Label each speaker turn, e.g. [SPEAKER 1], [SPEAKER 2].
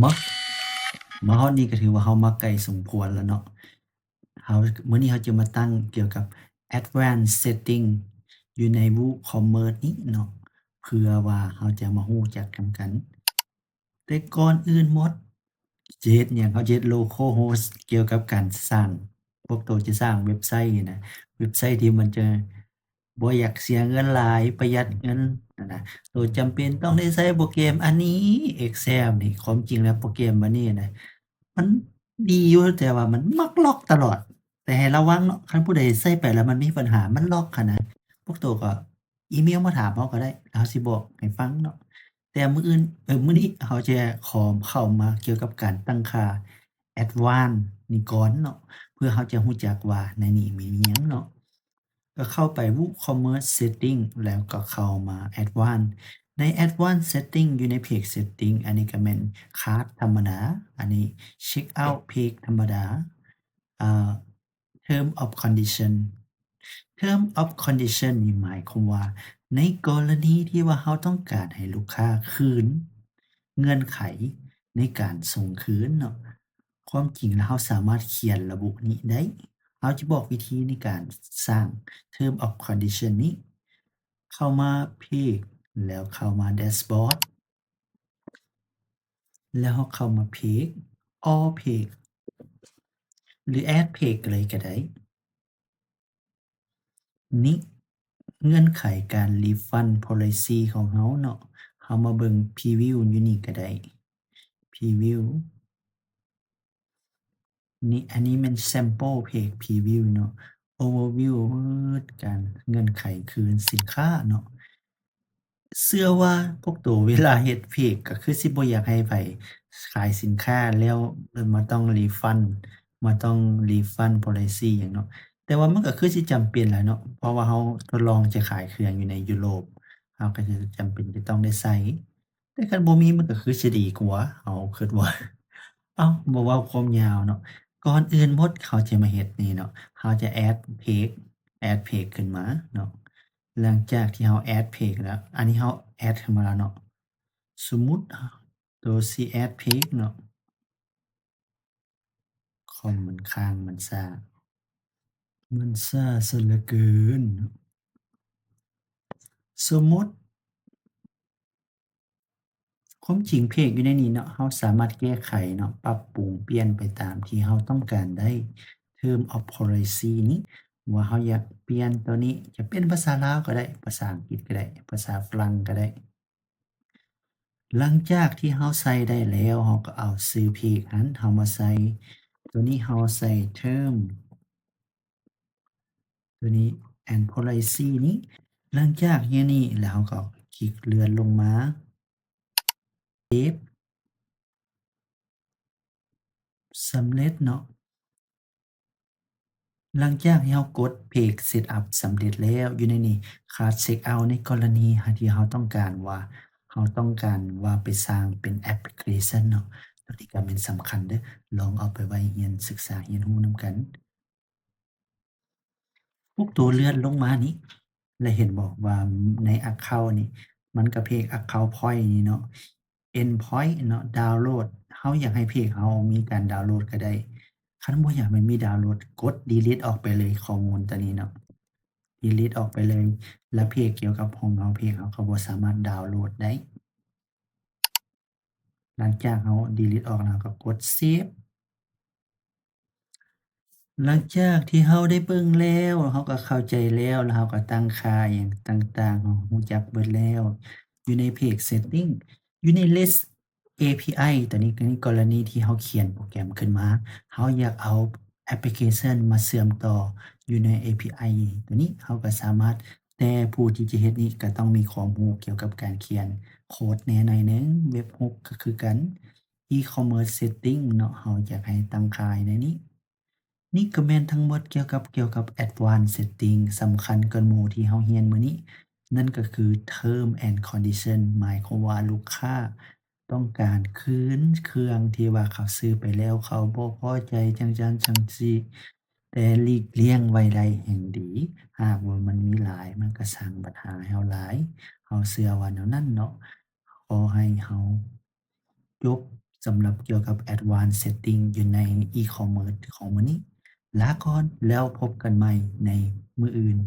[SPEAKER 1] มักมาฮอดนี้ก็ถือว่าเรามาไกลสมควรแล้วเนาะเรามื้อนี้เราจะมาตั้งเกี่ยวกับ Advanced Setting อยู่ใน WooCommerce นี้เนาะเพื่อว่าเราจะมารู้จักนำกัน แต่ก่อนอื่นหมดจะเฮ็ดหยังเขาจะเฮ็ด local host เกี่ยวกับการสร้างพวกตัวจะสร้างเว็บไซต์นี่นะเว็บไซต์ที่มันจะบ่อยากเสียเงินหลายประหยัดเงินนั่นน่ะตัวจำเป็นต้องได้ใช้โปรแกรมอันนี้ Excel นี่ความจริงแล้วโปรแกรมอันนี้น่ะมันดีอยู่แต่ว่ามันมักล็อกตลอดแต่ให้ระวังเนาะคันผู้ใดใช้ไปแล้วมันมีปัญหามันล็อกหั้นนะพวกตัวก็อีเมลมาถามเราก็ได้เราสิบอกให้ฟังเนาะ แต่มื้ออื่นมื้อนี้เราจะขอเข้ามาเกี่ยวกับการตั้งค่า Advance นี่ก่อนเนาะเพื่อเราจะรู้จักว่าในนี้มีอิหยังเนาะก็เข้าไป WooCommerce Setting แล้วก็เข้ามา Advance ใน Advance Setting อยู่ในเพจ Setting อันนี้ก็แม่นคาร์ตธรรมดาอันนี้ Checkout Page ธรรมดาอ่า Term of Condition Term of Condition นี่หมายความว่าในกรณีที่ว่าเราต้องการให้ลูกค้าคืนเงื่อนไขในการส่งคืนเนาะความจริงแล้วเราสามารถเขียนระบุนี้ได้เราจะบอกวิธีในการสร้าง Term of Condition นี้เข้ามา Page แล้วเข้ามา Dashboard แล้วเราเข้ามา Page All Page หรือ Add Page เลยก็ได้ นี่เงื่อนไขการ refund policy ของเราเนาะเรามาเบิ่งพรีวิวอยู่นี่ก็ได้พรีวิวนี่อันนี้แม่น sample page preview เนาะ overview เบิดการเงื่อนไขคืนสินค้าเนาะเชื่อว่าพวกตัวเวลาเฮ็ดเพจก็คือสิบ่อยากให้ไผขายสินค้าแล้วมาต้อง refund มาต้อง refund policy หยังเนาะ แต่ว่ามันก็คือสิจำเป็นแหละเนาะเพราะว่าเราทดลองจะขายเครื่องอยู่ในยุโรปเราก็จะจำเป็นจะต้องได้ใช้แต่คันบ่มีมันก็คือสิดีกว่าเราคิดว่าอ้าวบ่เว้าความยาวเนาะก่อนอื่นหมดเขาจะมาเฮ็ดนี่เนาะเขาจะ add page ขึ้นมาเนาะหลังจากที่เรา add page แล้วอันนี้เรา add ขึ้นมาแล้วเนาะสมมุติตัวสิ add page เนาะคอมมันค้างมันช้ามันช้าเสียเหลือเกิน สมมุติความจริงเพจอยู่ในนี้เนาะเราสามารถแก้ไขเนาะปรับปรุงเปลี่ยนไปตามที่เราต้องการได้ Term of Policy นี้ว่าเราอยากเปลี่ยนตัวนี้จะเป็นภาษาลาวก็ได้ภาษาอังกฤษก็ได้ภาษาฝรั่งก็ได้หลังจากที่เราใส่ได้แล้วเราก็เอาชื่อเพจนั้นเรามาใส่ตัวนี้เราใส่ Term ตัวนี้ and Policy นี้หลังจากเฮ็ดนี้แล้วเราก็คลิกเลื่อนลงมาเซฟสำเร็จเนาะ หลังจากที่เรากดเพจ Setup สำเร็จแล้วอยู่ในนี้ขาดเช็กเอาต์ในกรณีที่เราต้องการว่าเราต้องการว่าไปสร้างเป็นแอปพลิเคชันเนาะตัวนี้ก็แม่นสำคัญเด้อลองเอาไปไว้เรียนศึกษาเรียนรู้นำกันพวกตัวเลื่อนลงมานี้แล้วเห็นบ่ว่าในอะเคานต์นี่มันก็เพจอะเคานต์พอยต์นี่เนาะ Endpoint เนาะดาวน์โหลดเราอยากให้เพจเรามีการดาวน์โหลดก็ได้คันบ่อยากให้มันมีดาวน์โหลดกด delete ออกไปเลยข้อมูลตัวนี้เนาะ delete ออกไปเลยแล้วเพจเกี่ยวกับของเราเพจเราก็บ่สามารถดาวน์โหลดได้หลังจากเรา delete ออกแล้วก็กดเซฟหลังจากที่เราได้เบิ่งแล้วเราก็เข้าใจแล้วแล้วเราก็ตั้งค่าหยังต่างๆเรารู้จักเบิดแล้วอยู่ในเพจ setting อยู่ใน list API ตัวนี้ในกรณีที่เราเขียนโปรแกรมขึ้นมาเราอยากเอาแอปพลิเคชันมาเชื่อมต่ออยู่ใน API ตัวนี้เราก็สามารถแต่ผู้ที่จะเฮ็ดนี้ก็ต้องมีความรู้เกี่ยวกับการเขียนโคดแหน่หน่อยหนึ่งเว็บ6ก็คือกัน e-commerce setting เนาะเราอยากให้ตั้งค่าในนี้ นี่ก็แม่นทั้งหมดเกี่ยวกับ Advanced Setting สำคัญกว่าหมู่ที่เราเรียนมื้อนี้นั่นก็คือ Term and Condition หมายความว่าลูกค้าต้องการคืนเครื่องที่ว่าเขาซื้อไปแล้วเขาบ่พอใจจั่งซั้นจั่งซี้แต่หลีกเลี่ยงไว้ได้แฮ่งดีหากว่ามันมีหลายมันก็สร้างปัญหาให้เราหลายเราเชื่อว่าแนวนั้นเนาะขอให้เราจบ สำหรับเกี่ยวกับ Advanced Setting อยู่ใน E-commerce ของมื้อนี้ ลาก่อนแล้วพบกันใหม่ในมื้ออื่น